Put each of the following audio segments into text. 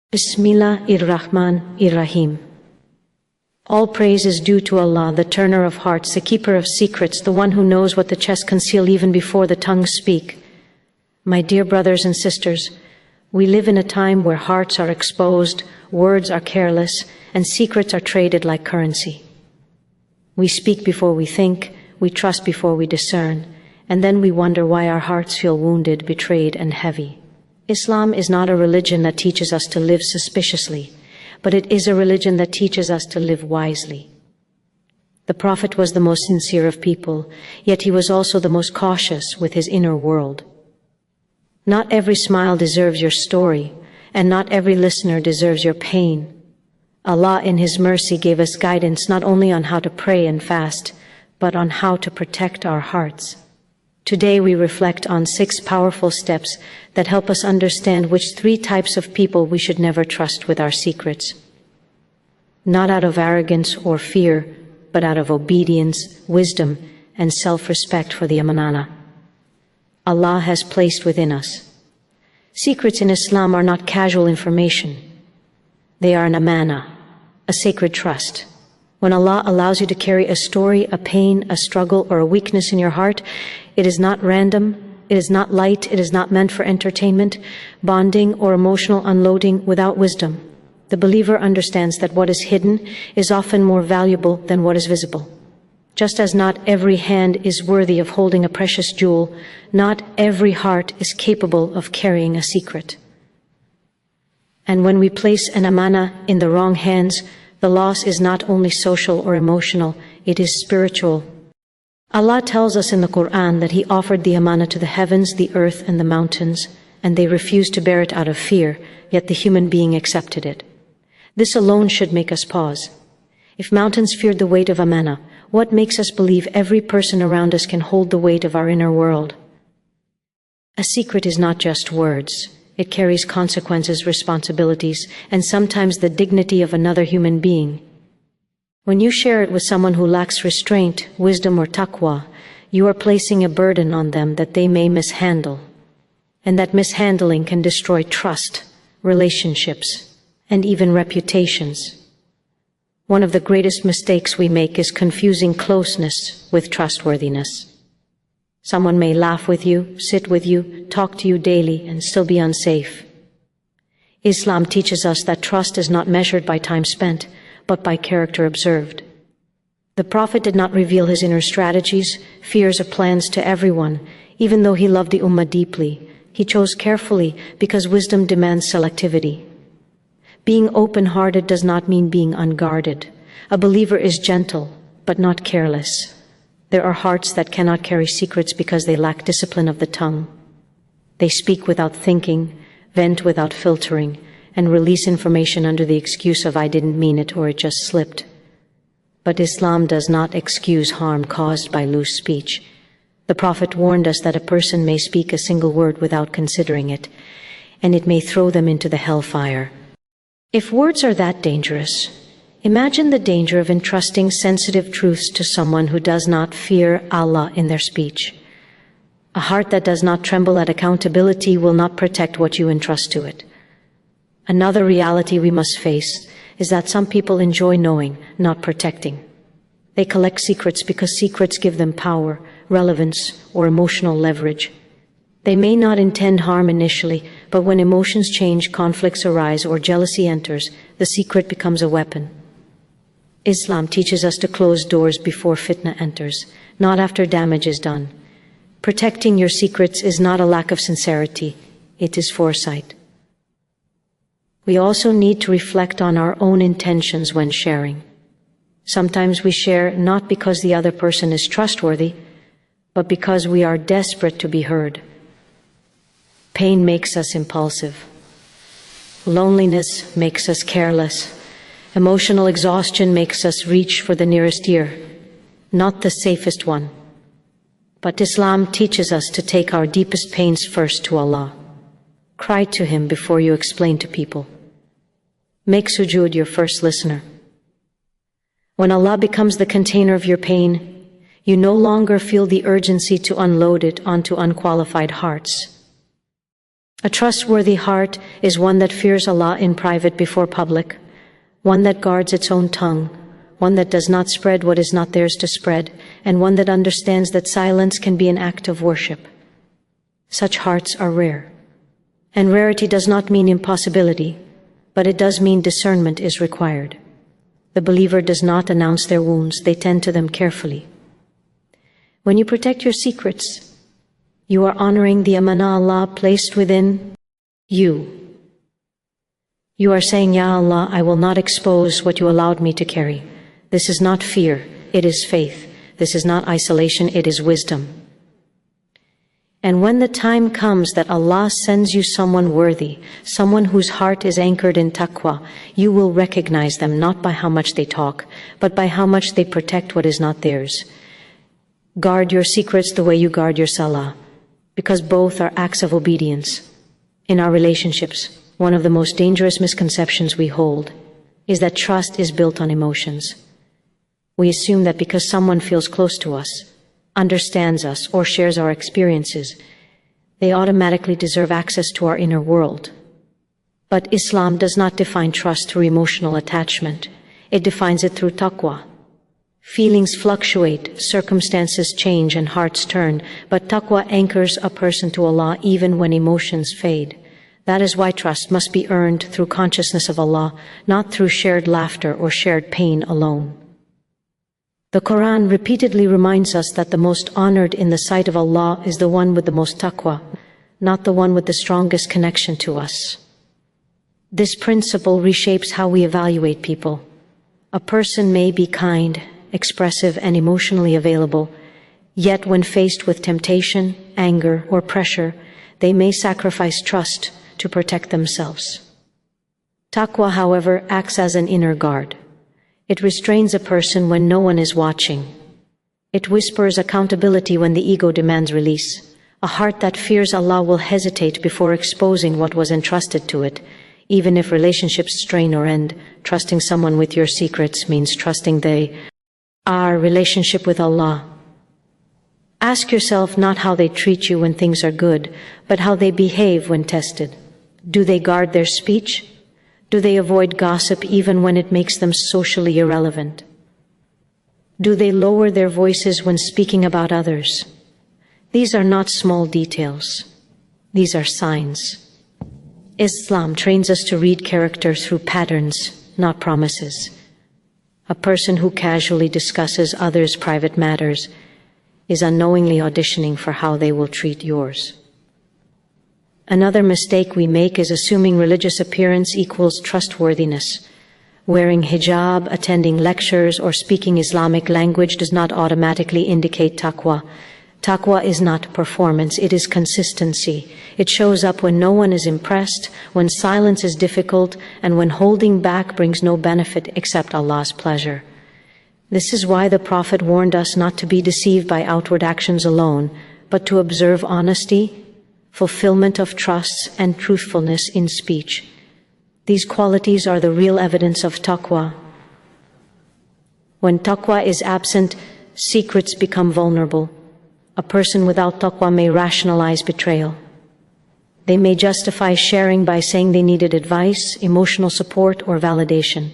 Bismillahir-Rahman-ir-Rahim. All praise is due to Allah, the turner of hearts, the keeper of secrets, the one who knows what the chest conceal even before the tongues speak. My dear brothers and sisters, we live in a time where hearts are exposed, words are careless, and secrets are traded like currency. We speak before we think, we trust before we discern, and then we wonder why our hearts feel wounded, betrayed, and heavy. Islam is not a religion that teaches us to live suspiciously, but it is a religion that teaches us to live wisely. The Prophet was the most sincere of people, yet he was also the most cautious with his inner world. Not every smile deserves your story, and not every listener deserves your pain. Allah in His mercy gave us guidance not only on how to pray and fast, but on how to protect our hearts. Today we reflect on 6 powerful steps that help us understand which 3 types of people we should never trust with our secrets. Not out of arrogance or fear, but out of obedience, wisdom, and self-respect for the Amanah Allah has placed within us. Secrets in Islam are not casual information. They are an Amanah, a sacred trust. When Allah allows you to carry a story, a pain, a struggle, or a weakness in your heart, it is not random, it is not light, it is not meant for entertainment, bonding, or emotional unloading without wisdom. The believer understands that what is hidden is often more valuable than what is visible. Just as not every hand is worthy of holding a precious jewel, not every heart is capable of carrying a secret. And when we place an Amanah in the wrong hands, the loss is not only social or emotional, it is spiritual. Allah tells us in the Qur'an that He offered the Amanah to the heavens, the earth, and the mountains, and they refused to bear it out of fear, yet the human being accepted it. This alone should make us pause. If mountains feared the weight of Amanah, what makes us believe every person around us can hold the weight of our inner world? A secret is not just words. It carries consequences, responsibilities, and sometimes the dignity of another human being. When you share it with someone who lacks restraint, wisdom, or taqwa, you are placing a burden on them that they may mishandle. And that mishandling can destroy trust, relationships, and even reputations. One of the greatest mistakes we make is confusing closeness with trustworthiness. Someone may laugh with you, sit with you, talk to you daily, and still be unsafe. Islam teaches us that trust is not measured by time spent, but by character observed. The Prophet did not reveal his inner strategies, fears, or plans to everyone, even though he loved the Ummah deeply. He chose carefully because wisdom demands selectivity. Being open-hearted does not mean being unguarded. A believer is gentle, but not careless. There are hearts that cannot carry secrets because they lack discipline of the tongue. They speak without thinking, vent without filtering, and release information under the excuse of I didn't mean it or it just slipped. But Islam does not excuse harm caused by loose speech. The Prophet warned us that a person may speak a single word without considering it, and it may throw them into the hellfire. If words are that dangerous, imagine the danger of entrusting sensitive truths to someone who does not fear Allah in their speech. A heart that does not tremble at accountability will not protect what you entrust to it. Another reality we must face is that some people enjoy knowing, not protecting. They collect secrets because secrets give them power, relevance, or emotional leverage. They may not intend harm initially, but when emotions change, conflicts arise, or jealousy enters, the secret becomes a weapon. Islam teaches us to close doors before fitna enters, not after damage is done. Protecting your secrets is not a lack of sincerity, it is foresight. We also need to reflect on our own intentions when sharing. Sometimes we share not because the other person is trustworthy, but because we are desperate to be heard. Pain makes us impulsive. Loneliness makes us careless. Emotional exhaustion makes us reach for the nearest ear, not the safest one. But Islam teaches us to take our deepest pains first to Allah. Cry to Him before you explain to people. Make sujood your first listener. When Allah becomes the container of your pain, you no longer feel the urgency to unload it onto unqualified hearts. A trustworthy heart is one that fears Allah in private before public, one that guards its own tongue, one that does not spread what is not theirs to spread, and one that understands that silence can be an act of worship. Such hearts are rare. And rarity does not mean impossibility, but it does mean discernment is required. The believer does not announce their wounds, they tend to them carefully. When you protect your secrets, you are honoring the Amanah Allah placed within you. You are saying, Ya Allah, I will not expose what you allowed me to carry. This is not fear, it is faith. This is not isolation, it is wisdom. And when the time comes that Allah sends you someone worthy, someone whose heart is anchored in taqwa, you will recognize them not by how much they talk, but by how much they protect what is not theirs. Guard your secrets the way you guard your salah, because both are acts of obedience. In our relationships, one of the most dangerous misconceptions we hold is that trust is built on emotions. We assume that because someone feels close to us, understands us, or shares our experiences, they automatically deserve access to our inner world. But Islam does not define trust through emotional attachment. It defines it through taqwa. Feelings fluctuate, circumstances change, and hearts turn, but taqwa anchors a person to Allah even when emotions fade. That is why trust must be earned through consciousness of Allah, not through shared laughter or shared pain alone. The Quran repeatedly reminds us that the most honored in the sight of Allah is the one with the most taqwa, not the one with the strongest connection to us. This principle reshapes how we evaluate people. A person may be kind, expressive, and emotionally available, yet when faced with temptation, anger, or pressure, they may sacrifice trust to protect themselves. Taqwa, however, acts as an inner guard. It restrains a person when no one is watching. It whispers accountability when the ego demands release. A heart that fears Allah will hesitate before exposing what was entrusted to it. Even if relationships strain or end, trusting someone with your secrets means trusting our relationship with Allah. Ask yourself not how they treat you when things are good, but how they behave when tested. Do they guard their speech? Do they avoid gossip even when it makes them socially irrelevant? Do they lower their voices when speaking about others? These are not small details. These are signs. Islam trains us to read character through patterns, not promises. A person who casually discusses others' private matters is unknowingly auditioning for how they will treat yours. Another mistake we make is assuming religious appearance equals trustworthiness. Wearing hijab, attending lectures, or speaking Islamic language does not automatically indicate taqwa. Taqwa is not performance, it is consistency. It shows up when no one is impressed, when silence is difficult, and when holding back brings no benefit except Allah's pleasure. This is why the Prophet warned us not to be deceived by outward actions alone, but to observe honesty, fulfillment of trusts, and truthfulness in speech. These qualities are the real evidence of taqwa. When taqwa is absent, secrets become vulnerable. A person without taqwa may rationalize betrayal. They may justify sharing by saying they needed advice, emotional support, or validation.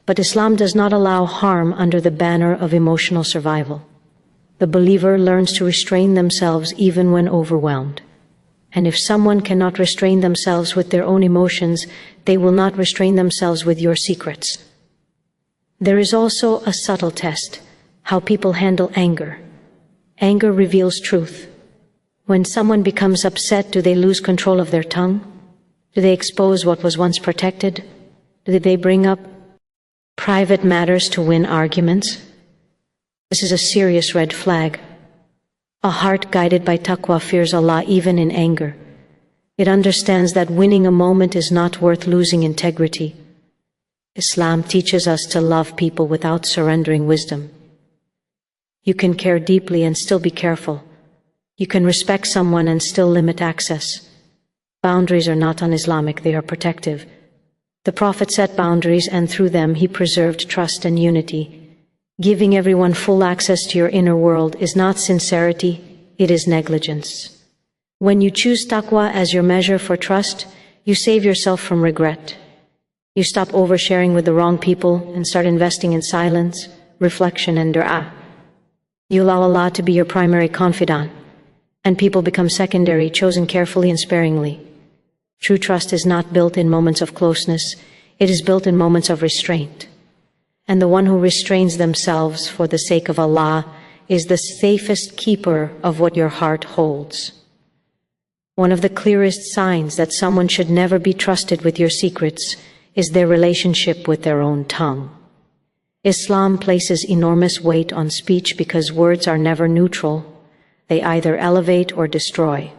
But Islam does not allow harm under the banner of emotional survival. The believer learns to restrain themselves even when overwhelmed. And if someone cannot restrain themselves with their own emotions, they will not restrain themselves with your secrets. There is also a subtle test, how people handle anger. Anger reveals truth. When someone becomes upset, do they lose control of their tongue? Do they expose what was once protected? Do they bring up private matters to win arguments? This is a serious red flag. A heart guided by taqwa fears Allah even in anger. It understands that winning a moment is not worth losing integrity. Islam teaches us to love people without surrendering wisdom. You can care deeply and still be careful. You can respect someone and still limit access. Boundaries are not un-Islamic, they are protective. The Prophet set boundaries, and through them he preserved trust and unity. Giving everyone full access to your inner world is not sincerity, it is negligence. When you choose taqwa as your measure for trust, you save yourself from regret. You stop oversharing with the wrong people and start investing in silence, reflection, and dua. You allow Allah to be your primary confidant, and people become secondary, chosen carefully and sparingly. True trust is not built in moments of closeness, it is built in moments of restraint. And the one who restrains themselves for the sake of Allah is the safest keeper of what your heart holds. One of the clearest signs that someone should never be trusted with your secrets is their relationship with their own tongue. Islam places enormous weight on speech because words are never neutral. They either elevate or destroy.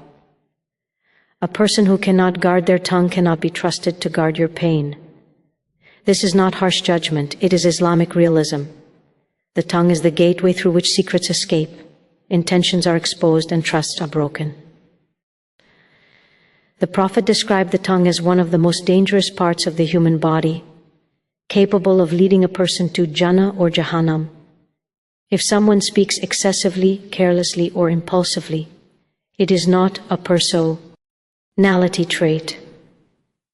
A person who cannot guard their tongue cannot be trusted to guard your pain. This is not harsh judgment, it is Islamic realism. The tongue is the gateway through which secrets escape, intentions are exposed, and trusts are broken. The Prophet described the tongue as one of the most dangerous parts of the human body, capable of leading a person to Jannah or Jahannam. If someone speaks excessively, carelessly, or impulsively, it is not a personality trait.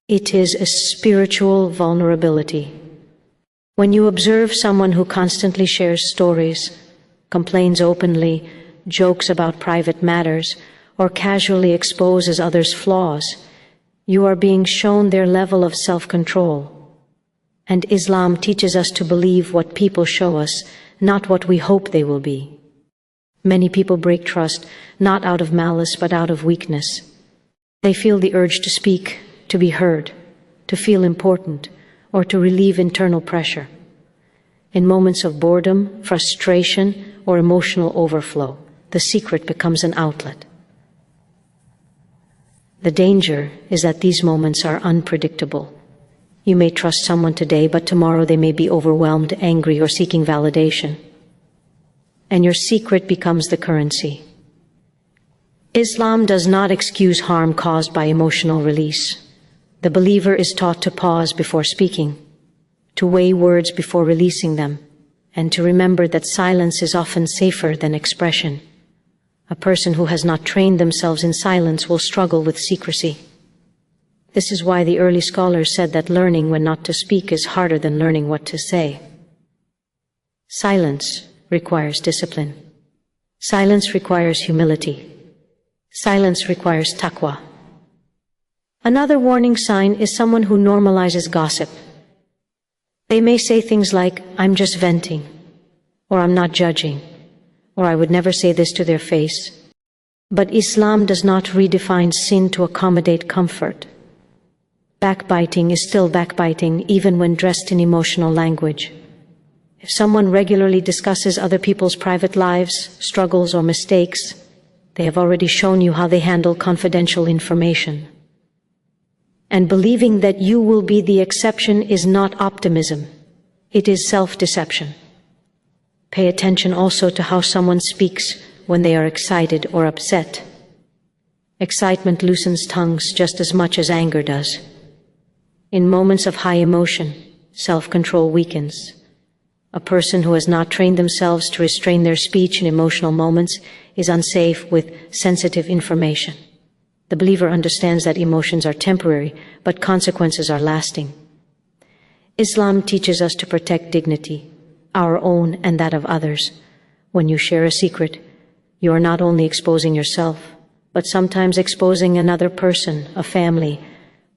It is a spiritual vulnerability. When you observe someone who constantly shares stories, complains openly, jokes about private matters, or casually exposes others' flaws, you are being shown their level of self-control. And Islam teaches us to believe what people show us, not what we hope they will be. Many people break trust, not out of malice, but out of weakness. They feel the urge to speak, to be heard, to feel important, or to relieve internal pressure. In moments of boredom, frustration, or emotional overflow, the secret becomes an outlet. The danger is that these moments are unpredictable. You may trust someone today, but tomorrow they may be overwhelmed, angry, or seeking validation. And your secret becomes the currency. Islam does not excuse harm caused by emotional release. The believer is taught to pause before speaking, to weigh words before releasing them, and to remember that silence is often safer than expression. A person who has not trained themselves in silence will struggle with secrecy. This is why the early scholars said that learning when not to speak is harder than learning what to say. Silence requires discipline. Silence requires humility. Silence requires taqwa. Another warning sign is someone who normalizes gossip. They may say things like, "I'm just venting," or "I'm not judging," or "I would never say this to their face." But Islam does not redefine sin to accommodate comfort. Backbiting is still backbiting, even when dressed in emotional language. If someone regularly discusses other people's private lives, struggles, or mistakes, they have already shown you how they handle confidential information. And believing that you will be the exception is not optimism, it is self-deception. Pay attention also to how someone speaks when they are excited or upset. Excitement loosens tongues just as much as anger does. In moments of high emotion, self-control weakens. A person who has not trained themselves to restrain their speech in emotional moments is unsafe with sensitive information. The believer understands that emotions are temporary, but consequences are lasting. Islam teaches us to protect dignity, our own and that of others. When you share a secret, you are not only exposing yourself, but sometimes exposing another person, a family,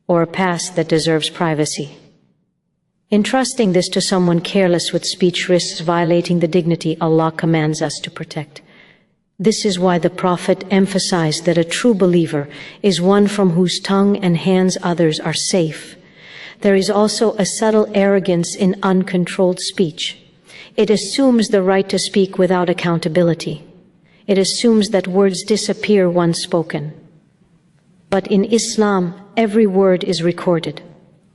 or a past that deserves privacy. Entrusting this to someone careless with speech risks violating the dignity Allah commands us to protect. This is why the Prophet emphasized that a true believer is one from whose tongue and hands others are safe. There is also a subtle arrogance in uncontrolled speech. It assumes the right to speak without accountability. It assumes that words disappear once spoken. But in Islam, every word is recorded.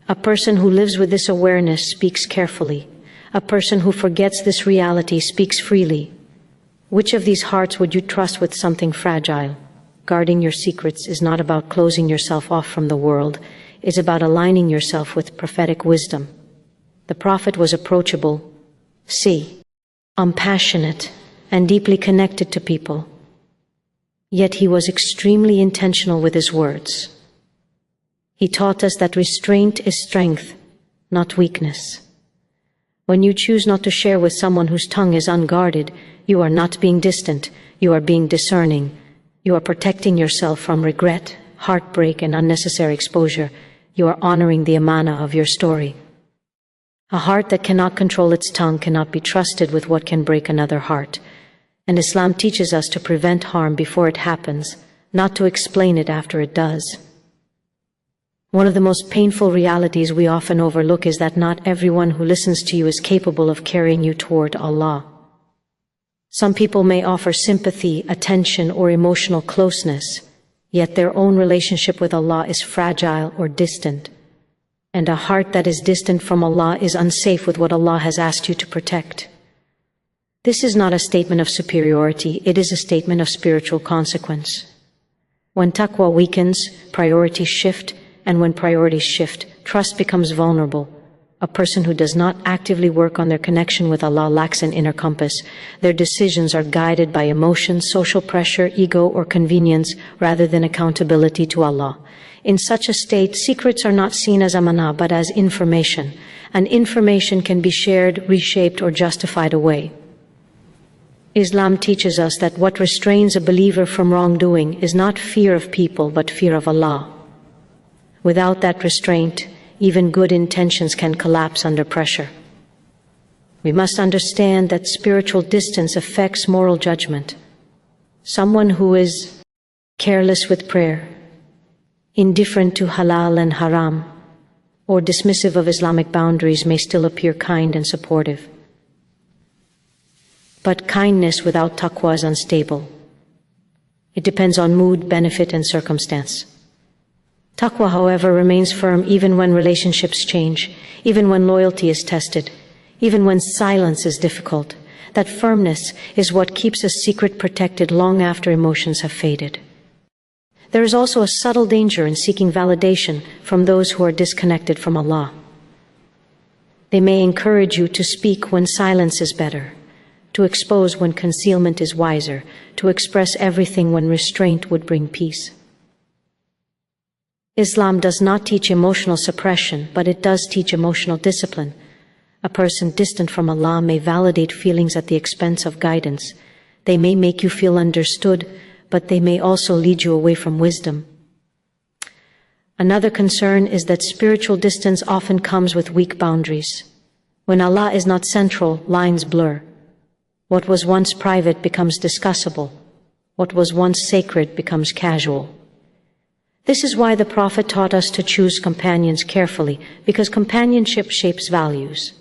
A person who lives with this awareness speaks carefully. A person who forgets this reality speaks freely. Which of these hearts would you trust with something fragile? Guarding your secrets is not about closing yourself off from the world. It's about aligning yourself with prophetic wisdom. The Prophet was approachable, compassionate, and deeply connected to people. Yet he was extremely intentional with his words. He taught us that restraint is strength, not weakness. When you choose not to share with someone whose tongue is unguarded, you are not being distant, you are being discerning. You are protecting yourself from regret, heartbreak, and unnecessary exposure. You are honoring the Amanah of your story. A heart that cannot control its tongue cannot be trusted with what can break another heart. And Islam teaches us to prevent harm before it happens, not to explain it after it does. One of the most painful realities we often overlook is that not everyone who listens to you is capable of carrying you toward Allah. Some people may offer sympathy, attention, or emotional closeness, yet their own relationship with Allah is fragile or distant. And a heart that is distant from Allah is unsafe with what Allah has asked you to protect. This is not a statement of superiority, it is a statement of spiritual consequence. When taqwa weakens, priorities shift, and when priorities shift, trust becomes vulnerable. A person who does not actively work on their connection with Allah lacks an inner compass. Their decisions are guided by emotion, social pressure, ego, or convenience, rather than accountability to Allah. In such a state, secrets are not seen as amanah, but as information. And information can be shared, reshaped, or justified away. Islam teaches us that what restrains a believer from wrongdoing is not fear of people, but fear of Allah. Without that restraint, even good intentions can collapse under pressure. We must understand that spiritual distance affects moral judgment. Someone who is careless with prayer, indifferent to halal and haram, or dismissive of Islamic boundaries may still appear kind and supportive. But kindness without taqwa is unstable. It depends on mood, benefit, and circumstance. Taqwa, however, remains firm even when relationships change, even when loyalty is tested, even when silence is difficult. That firmness is what keeps a secret protected long after emotions have faded. There is also a subtle danger in seeking validation from those who are disconnected from Allah. They may encourage you to speak when silence is better, to expose when concealment is wiser, to express everything when restraint would bring peace. Islam does not teach emotional suppression, but it does teach emotional discipline. A person distant from Allah may validate feelings at the expense of guidance. They may make you feel understood, but they may also lead you away from wisdom. Another concern is that spiritual distance often comes with weak boundaries. When Allah is not central, lines blur. What was once private becomes discussable. What was once sacred becomes casual. This is why the Prophet taught us to choose companions carefully, because companionship shapes values.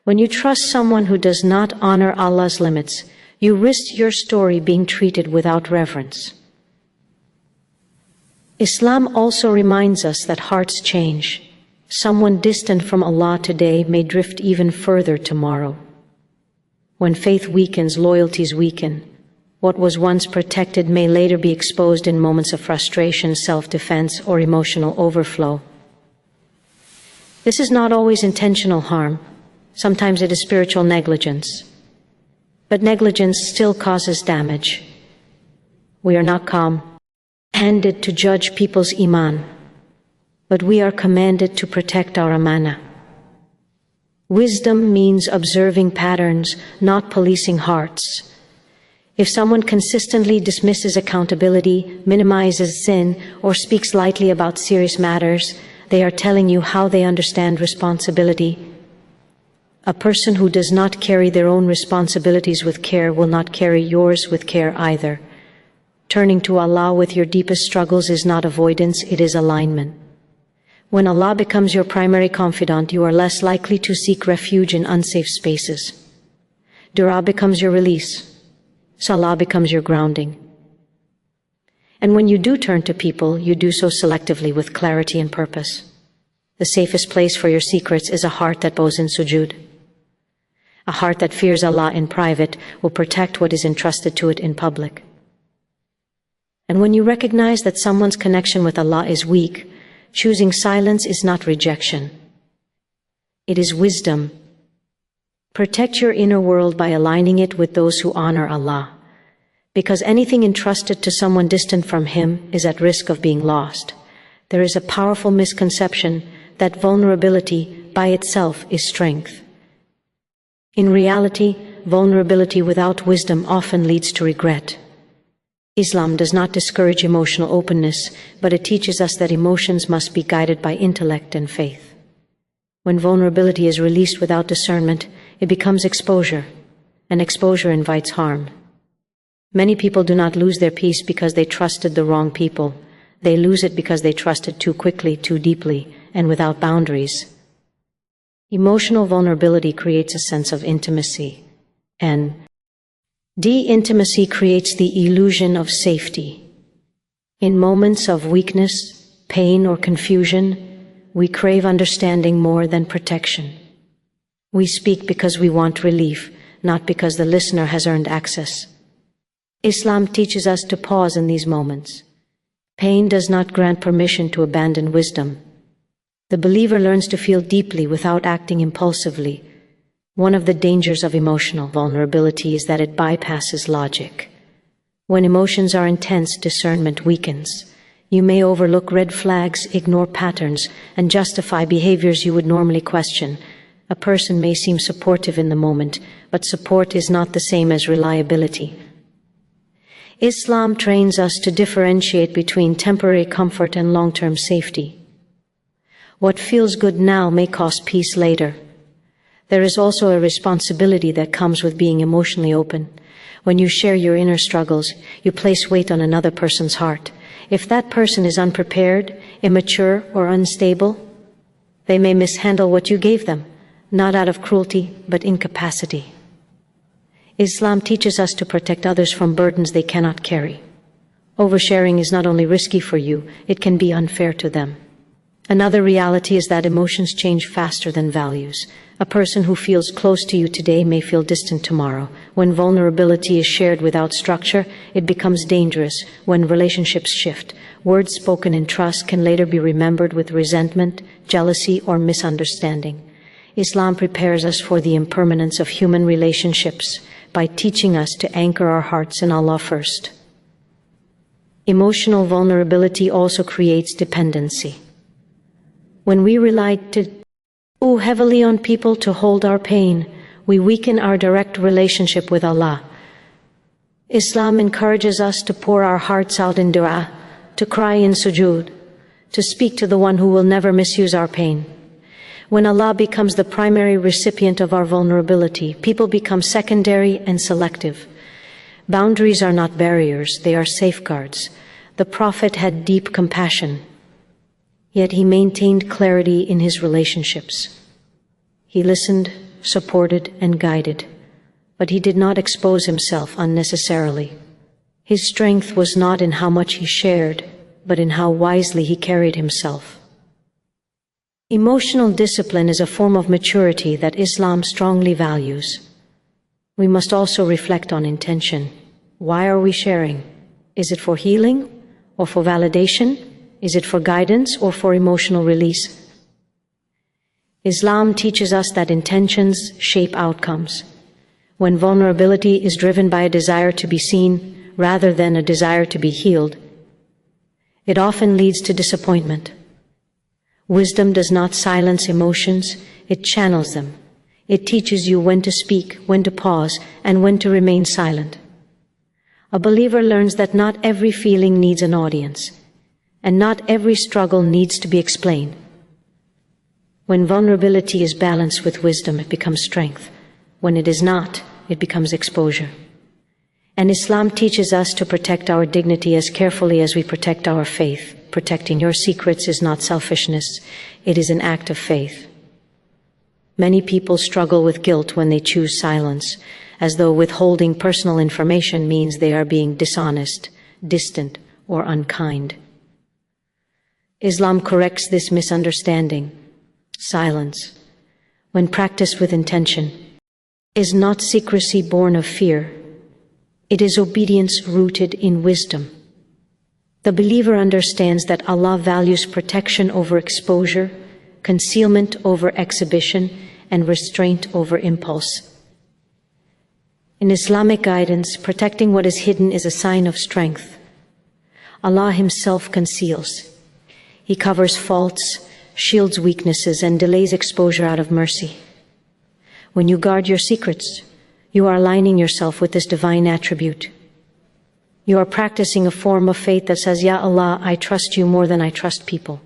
When you trust someone who does not honor Allah's limits, you risk your story being treated without reverence. Islam also reminds us that hearts change. Someone distant from Allah today may drift even further tomorrow. When faith weakens, loyalties weaken. What was once protected may later be exposed in moments of frustration, self-defense, or emotional overflow. This is not always intentional harm. Sometimes it is spiritual negligence. But negligence still causes damage. We are not commanded to judge people's iman, but we are commanded to protect our amanah. Wisdom means observing patterns, not policing hearts. If someone consistently dismisses accountability, minimizes sin, or speaks lightly about serious matters, they are telling you how they understand responsibility. A person who does not carry their own responsibilities with care will not carry yours with care either. Turning to Allah with your deepest struggles is not avoidance, it is alignment. When Allah becomes your primary confidant, you are less likely to seek refuge in unsafe spaces. Dua becomes your release. Salah becomes your grounding. And when you do turn to people, you do so selectively with clarity and purpose. The safest place for your secrets is a heart that bows in sujood. A heart that fears Allah in private will protect what is entrusted to it in public. And when you recognize that someone's connection with Allah is weak, choosing silence is not rejection. It is wisdom. Protect your inner world by aligning it with those who honor Allah. because anything entrusted to someone distant from him is at risk of being lost. There is a powerful misconception that vulnerability by itself is strength. In reality, vulnerability without wisdom often leads to regret. Islam does not discourage emotional openness, but it teaches us that emotions must be guided by intellect and faith. When vulnerability is released without discernment, it becomes exposure, and exposure invites harm. Many people do not lose their peace because they trusted the wrong people. They lose it because they trusted too quickly, too deeply, and without boundaries. Emotional vulnerability creates a sense of intimacy, and de-intimacy creates the illusion of safety. In moments of weakness, pain, or confusion, we crave understanding more than protection. We speak because we want relief, not because the listener has earned access. Islam teaches us to pause in these moments. Pain does not grant permission to abandon wisdom. The believer learns to feel deeply without acting impulsively. One of the dangers of emotional vulnerability is that it bypasses logic. When emotions are intense, discernment weakens. You may overlook red flags, ignore patterns, and justify behaviors you would normally question. A person may seem supportive in the moment, but support is not the same as reliability. Islam trains us to differentiate between temporary comfort and long-term safety. What feels good now may cost peace later. There is also a responsibility that comes with being emotionally open. When you share your inner struggles, you place weight on another person's heart. If that person is unprepared, immature, or unstable, they may mishandle what you gave them, not out of cruelty, but incapacity. Islam teaches us to protect others from burdens they cannot carry. Oversharing is not only risky for you, it can be unfair to them. Another reality is that emotions change faster than values. A person who feels close to you today may feel distant tomorrow. When vulnerability is shared without structure, it becomes dangerous. When relationships shift, words spoken in trust can later be remembered with resentment, jealousy, or misunderstanding. Islam prepares us for the impermanence of human relationships by teaching us to anchor our hearts in Allah first. Emotional vulnerability also creates dependency. When we rely too heavily on people to hold our pain, we weaken our direct relationship with Allah. Islam encourages us to pour our hearts out in dua, to cry in sujood, to speak to the one who will never misuse our pain. When Allah becomes the primary recipient of our vulnerability, people become secondary and selective. Boundaries are not barriers, they are safeguards. The Prophet had deep compassion, yet he maintained clarity in his relationships. He listened, supported, and guided, but he did not expose himself unnecessarily. His strength was not in how much he shared, but in how wisely he carried himself. Emotional discipline is a form of maturity that Islam strongly values. We must also reflect on intention. Why are we sharing? Is it for healing or for validation? Is it for guidance or for emotional release? Islam teaches us that intentions shape outcomes. When vulnerability is driven by a desire to be seen rather than a desire to be healed, it often leads to disappointment. Wisdom does not silence emotions, it channels them. It teaches you when to speak, when to pause, and when to remain silent. A believer learns that not every feeling needs an audience, and not every struggle needs to be explained. When vulnerability is balanced with wisdom, it becomes strength. When it is not, it becomes exposure. And Islam teaches us to protect our dignity as carefully as we protect our faith. Protecting your secrets is not selfishness, it is an act of faith. Many people struggle with guilt when they choose silence, as though withholding personal information means they are being dishonest, distant, or unkind. Islam corrects this misunderstanding. Silence, when practiced with intention, is not secrecy born of fear. It is obedience rooted in wisdom. The believer understands that Allah values protection over exposure, concealment over exhibition, and restraint over impulse. In Islamic guidance, protecting what is hidden is a sign of strength. Allah Himself conceals. He covers faults, shields weaknesses, and delays exposure out of mercy. When you guard your secrets, you are aligning yourself with this divine attribute. You are practicing a form of faith that says, Ya Allah, I trust you more than I trust people.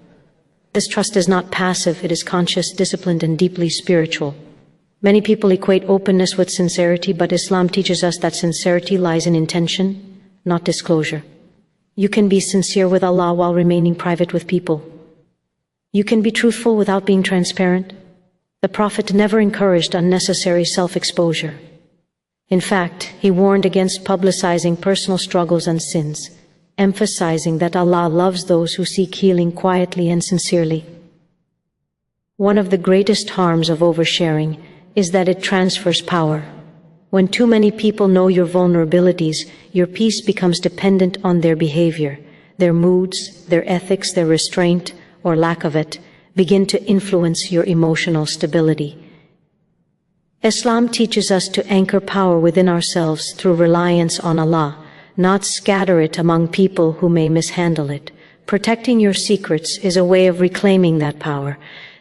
This trust is not passive, it is conscious, disciplined, and deeply spiritual. Many people equate openness with sincerity, but Islam teaches us that sincerity lies in intention, not disclosure. You can be sincere with Allah while remaining private with people. You can be truthful without being transparent. The Prophet never encouraged unnecessary self-exposure. In fact, he warned against publicizing personal struggles and sins, emphasizing that Allah loves those who seek healing quietly and sincerely. One of the greatest harms of oversharing is that it transfers power. When too many people know your vulnerabilities, your peace becomes dependent on their behavior. Their moods, their ethics, their restraint, or lack of it, begin to influence your emotional stability. Islam teaches us to anchor power within ourselves through reliance on Allah, not scatter it among people who may mishandle it. Protecting your secrets is a way of reclaiming that power.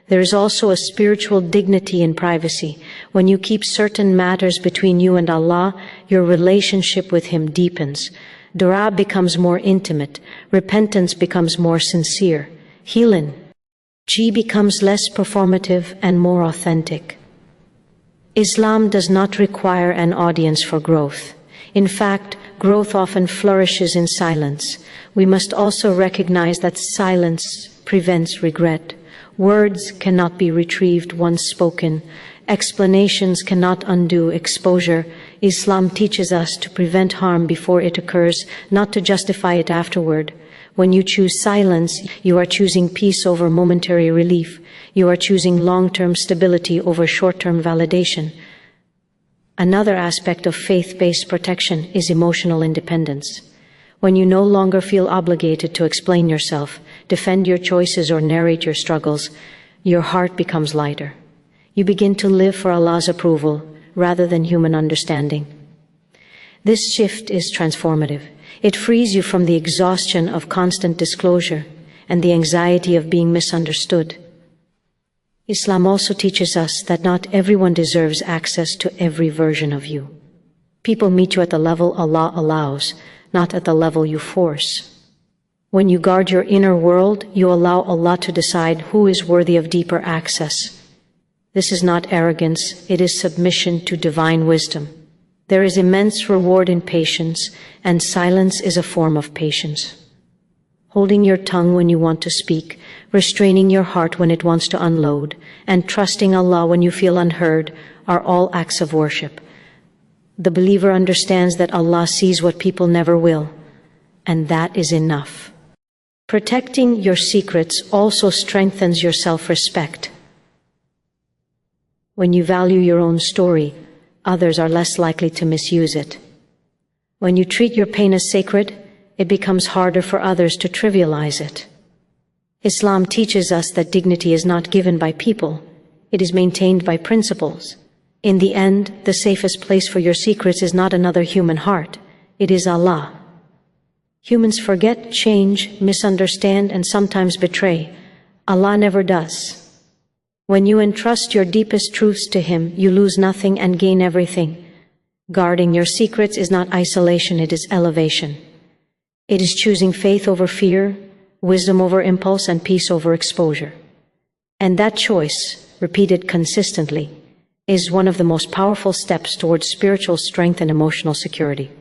There is also a spiritual dignity in privacy. When you keep certain matters between you and Allah, your relationship with Him deepens. Dua becomes more intimate. Repentance becomes more sincere. Healing becomes less performative and more authentic. Islam does not require an audience for growth. In fact, growth often flourishes in silence. We must also recognize that silence prevents regret. Words cannot be retrieved once spoken. Explanations cannot undo exposure. Islam teaches us to prevent harm before it occurs, not to justify it afterward. When you choose silence, you are choosing peace over momentary relief. You are choosing long-term stability over short-term validation. Another aspect of faith-based protection is emotional independence. When you no longer feel obligated to explain yourself, defend your choices, or narrate your struggles, your heart becomes lighter. You begin to live for Allah's approval rather than human understanding. This shift is transformative. It frees you from the exhaustion of constant disclosure and the anxiety of being misunderstood. Islam also teaches us that not everyone deserves access to every version of you. People meet you at the level Allah allows, not at the level you force. When you guard your inner world, you allow Allah to decide who is worthy of deeper access. This is not arrogance, it is submission to divine wisdom. There is immense reward in patience, and silence is a form of patience. Holding your tongue when you want to speak, restraining your heart when it wants to unload, and trusting Allah when you feel unheard are all acts of worship. The believer understands that Allah sees what people never will, and that is enough. Protecting your secrets also strengthens your self-respect. When you value your own story, others are less likely to misuse it. When you treat your pain as sacred, it becomes harder for others to trivialize it. Islam teaches us that dignity is not given by people, it is maintained by principles. In the end, the safest place for your secrets is not another human heart, it is Allah. Humans forget, change, misunderstand, and sometimes betray. Allah never does. When you entrust your deepest truths to Him, you lose nothing and gain everything. Guarding your secrets is not isolation, it is elevation. It is choosing faith over fear, wisdom over impulse, and peace over exposure. And that choice, repeated consistently, is one of the most powerful steps towards spiritual strength and emotional security.